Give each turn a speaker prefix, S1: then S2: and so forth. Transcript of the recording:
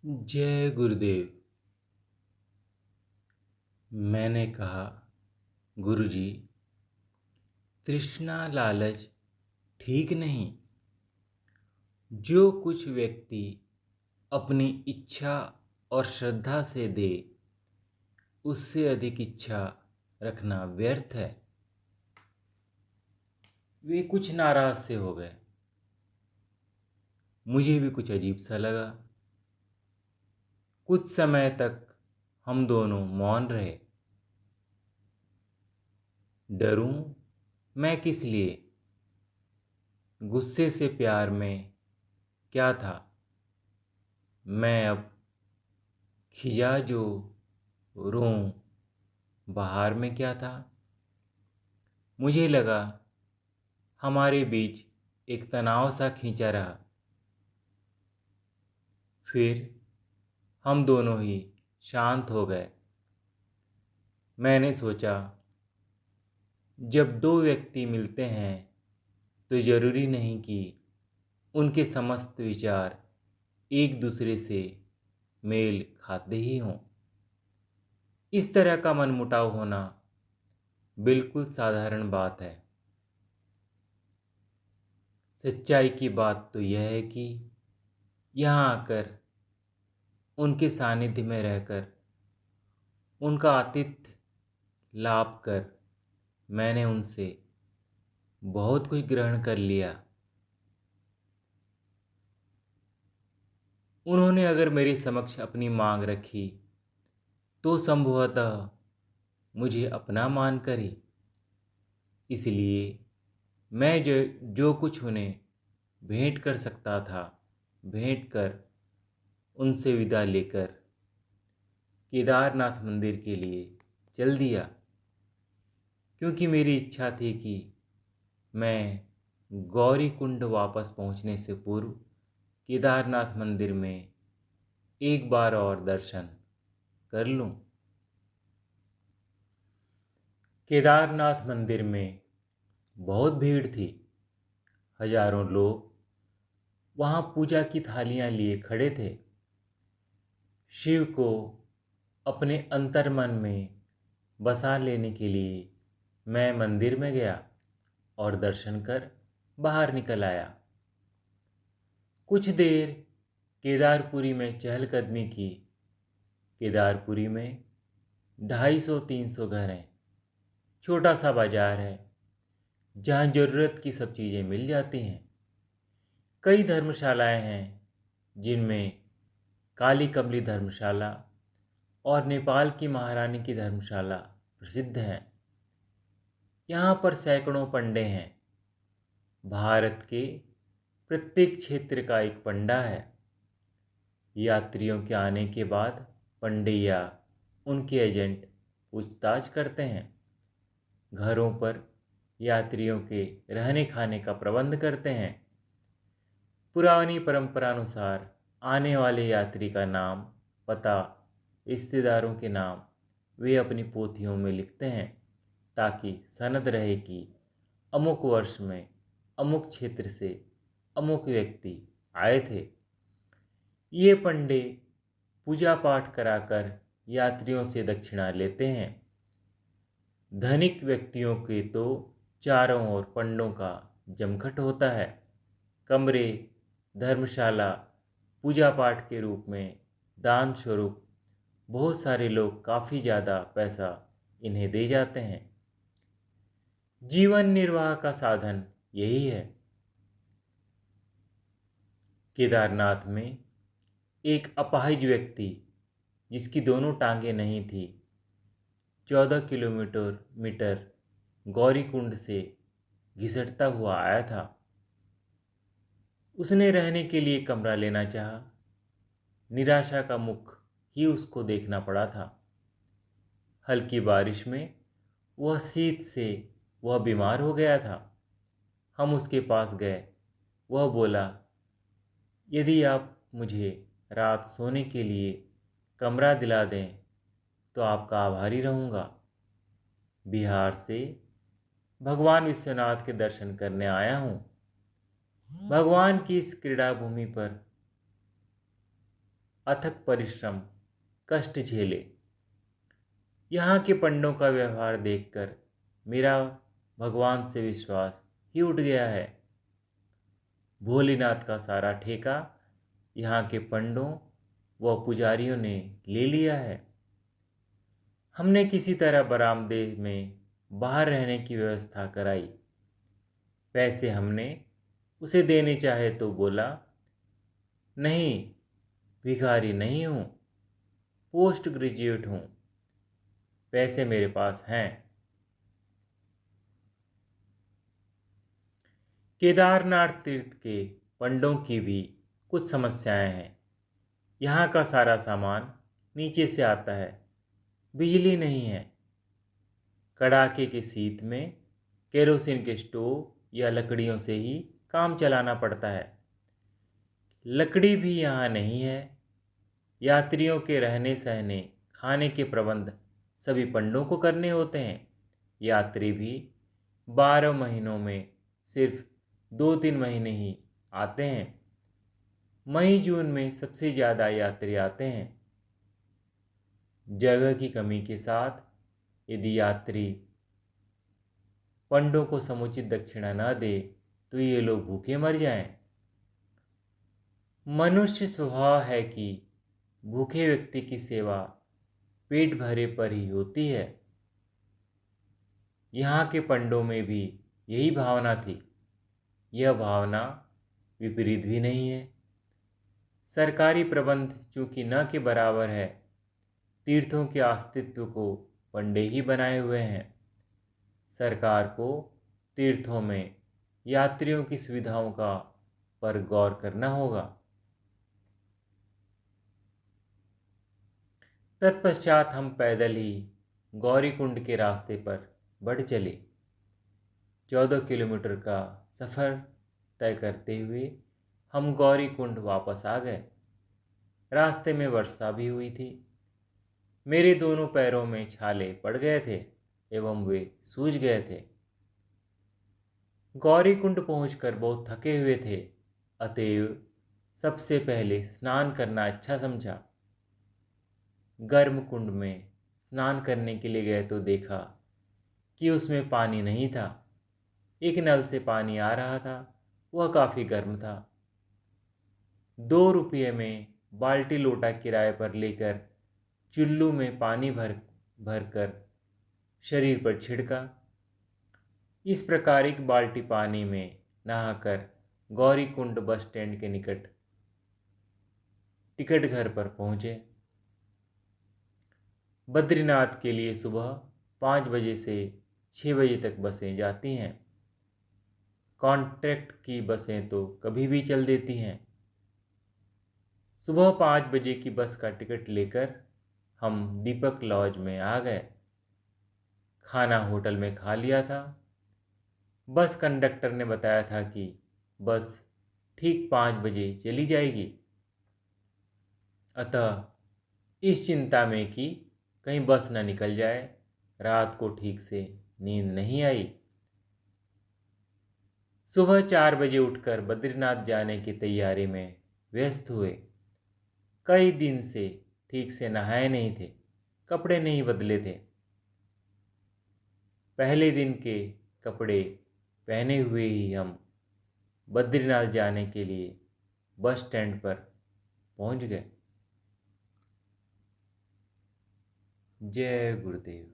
S1: जय गुरुदेव। मैंने कहा, गुरुजी, तृष्णा लालच ठीक नहीं। जो कुछ व्यक्ति अपनी इच्छा और श्रद्धा से दे, उससे अधिक इच्छा रखना व्यर्थ है। वे कुछ नाराज से हो गए। मुझे भी कुछ अजीब सा लगा। कुछ समय तक हम दोनों मौन रहे। डरूं मैं किस लिए? गुस्से से प्यार में क्या था? मैं अब खिजा जो रोऊं, बहार में क्या था? मुझे लगा हमारे बीच एक तनाव सा खींचा रहा। फिर हम दोनों ही शांत हो गए। मैंने सोचा, जब दो व्यक्ति मिलते हैं तो जरूरी नहीं कि उनके समस्त विचार एक दूसरे से मेल खाते ही हों। इस तरह का मनमुटाव होना बिल्कुल साधारण बात है। सच्चाई की बात तो यह है कि यहाँ आकर, उनके सानिध्य में रहकर, उनका आतिथ्य लाभ कर मैंने उनसे बहुत कुछ ग्रहण कर लिया। उन्होंने अगर मेरे समक्ष अपनी मांग रखी तो संभवतः मुझे अपना मानकर ही। इसलिए मैं जो कुछ उन्हें भेंट कर सकता था, भेंट कर उनसे विदा लेकर केदारनाथ मंदिर के लिए चल दिया। क्योंकि मेरी इच्छा थी कि मैं गौरी कुंड वापस पहुंचने से पूर्व केदारनाथ मंदिर में एक बार और दर्शन कर लूं। केदारनाथ मंदिर में बहुत भीड़ थी। हजारों लोग वहां पूजा की थालियां लिए खड़े थे। शिव को अपने अंतर्मन में बसा लेने के लिए मैं मंदिर में गया और दर्शन कर बाहर निकल आया। कुछ देर केदारपुरी में चहलकदमी की। केदारपुरी में 250-300 घर हैं। छोटा सा बाजार है जहाँ ज़रूरत की सब चीज़ें मिल जाती हैं। कई धर्मशालाएं हैं जिनमें काली कमली धर्मशाला और नेपाल की महारानी की धर्मशाला प्रसिद्ध हैं। यहाँ पर सैकड़ों पंडे हैं। भारत के प्रत्येक क्षेत्र का एक पंडा है। यात्रियों के आने के बाद पंडे या उनके एजेंट पूछताछ करते हैं। घरों पर यात्रियों के रहने खाने का प्रबंध करते हैं। पुरानी परंपरा अनुसार आने वाले यात्री का नाम, पता, रिश्तेदारों के नाम वे अपनी पोथियों में लिखते हैं ताकि सनद रहे कि अमुक वर्ष में अमुक क्षेत्र से अमुक व्यक्ति आए थे। ये पंडे पूजा पाठ कराकर यात्रियों से दक्षिणा लेते हैं। धनिक व्यक्तियों के तो चारों ओर पंडों का जमघट होता है। कमरे, धर्मशाला पूजा पाठ के रूप में दान स्वरूप बहुत सारे लोग काफ़ी ज़्यादा पैसा इन्हें दे जाते हैं। जीवन निर्वाह का साधन यही है। केदारनाथ में एक अपाहिज व्यक्ति, जिसकी दोनों टांगें नहीं थी, 14 किलोमीटर गौरीकुंड से घिसटता हुआ आया था। उसने रहने के लिए कमरा लेना चाहा। निराशा का मुख ही उसको देखना पड़ा था। हल्की बारिश में वह शीत से वह बीमार हो गया था। हम उसके पास गए। वह बोला, यदि आप मुझे रात सोने के लिए कमरा दिला दें तो आपका आभारी रहूँगा। बिहार से भगवान विश्वनाथ के दर्शन करने आया हूँ। भगवान की इस क्रीड़ा भूमि पर अथक परिश्रम, कष्ट झेले। यहाँ के पंडों का व्यवहार देखकर मेरा भगवान से विश्वास ही उठ गया है। भोलेनाथ का सारा ठेका यहाँ के पंडों व पुजारियों ने ले लिया है। हमने किसी तरह बरामदे में बाहर रहने की व्यवस्था कराई। पैसे हमने उसे देने चाहे तो बोला, नहीं, भिखारी नहीं हूँ, पोस्ट ग्रेजुएट हूँ, पैसे मेरे पास हैं। केदारनाथ तीर्थ के पंडों की भी कुछ समस्याएं हैं। यहाँ का सारा सामान नीचे से आता है, बिजली नहीं है। कड़ाके के शीत में केरोसिन के स्टोव या लकड़ियों से ही काम चलाना पड़ता है। लकड़ी भी यहाँ नहीं है। यात्रियों के रहने सहने खाने के प्रबंध सभी पंडों को करने होते हैं। यात्री भी 12 महीनों में सिर्फ 2-3 महीने ही आते हैं। मई जून में सबसे ज़्यादा यात्री आते हैं। जगह की कमी के साथ यदि यात्री पंडों को समुचित दक्षिणा न दे तो ये लोग भूखे मर जाएं। मनुष्य स्वभाव है कि भूखे व्यक्ति की सेवा पेट भरे पर ही होती है। यहाँ के पंडों में भी यही भावना थी। यह भावना विपरीत भी नहीं है। सरकारी प्रबंध चूंकि न के बराबर है, तीर्थों के अस्तित्व को पंडे ही बनाए हुए हैं। सरकार को तीर्थों में यात्रियों की सुविधाओं का पर गौर करना होगा। तत्पश्चात हम पैदल ही गौरीकुंड के रास्ते पर बढ़ चले। 14 किलोमीटर का सफ़र तय करते हुए हम गौरीकुंड वापस आ गए। रास्ते में वर्षा भी हुई थी। मेरे दोनों पैरों में छाले पड़ गए थे एवं वे सूज गए थे। गौरीकुंड पहुंचकर बहुत थके हुए थे, अतएव सबसे पहले स्नान करना अच्छा समझा। गर्म कुंड में स्नान करने के लिए गए तो देखा कि उसमें पानी नहीं था। एक नल से पानी आ रहा था, वह काफ़ी गर्म था। 2 रुपये में बाल्टी लोटा किराए पर लेकर चुल्लू में पानी भर कर शरीर पर छिड़का। इस प्रकार एक बाल्टी पानी में नहाकर गौरीकुंड बस स्टैंड के निकट टिकट घर पर पहुँचे। बद्रीनाथ के लिए सुबह 5 बजे से 6 बजे तक बसें जाती हैं। कॉन्ट्रैक्ट की बसें तो कभी भी चल देती हैं। सुबह 5 बजे की बस का टिकट लेकर हम दीपक लॉज में आ गए। खाना होटल में खा लिया था। बस कंडक्टर ने बताया था कि बस ठीक 5 बजे चली जाएगी। अतः इस चिंता में कि कहीं बस न निकल जाए, रात को ठीक से नींद नहीं आई। सुबह 4 बजे उठकर बद्रीनाथ जाने की तैयारी में व्यस्त हुए। कई दिन से ठीक से नहाए नहीं थे, कपड़े नहीं बदले थे। पहले दिन के कपड़े पहने हुए ही हम बद्रीनाथ जाने के लिए बस स्टैंड पर पहुंच गए। जय गुरुदेव।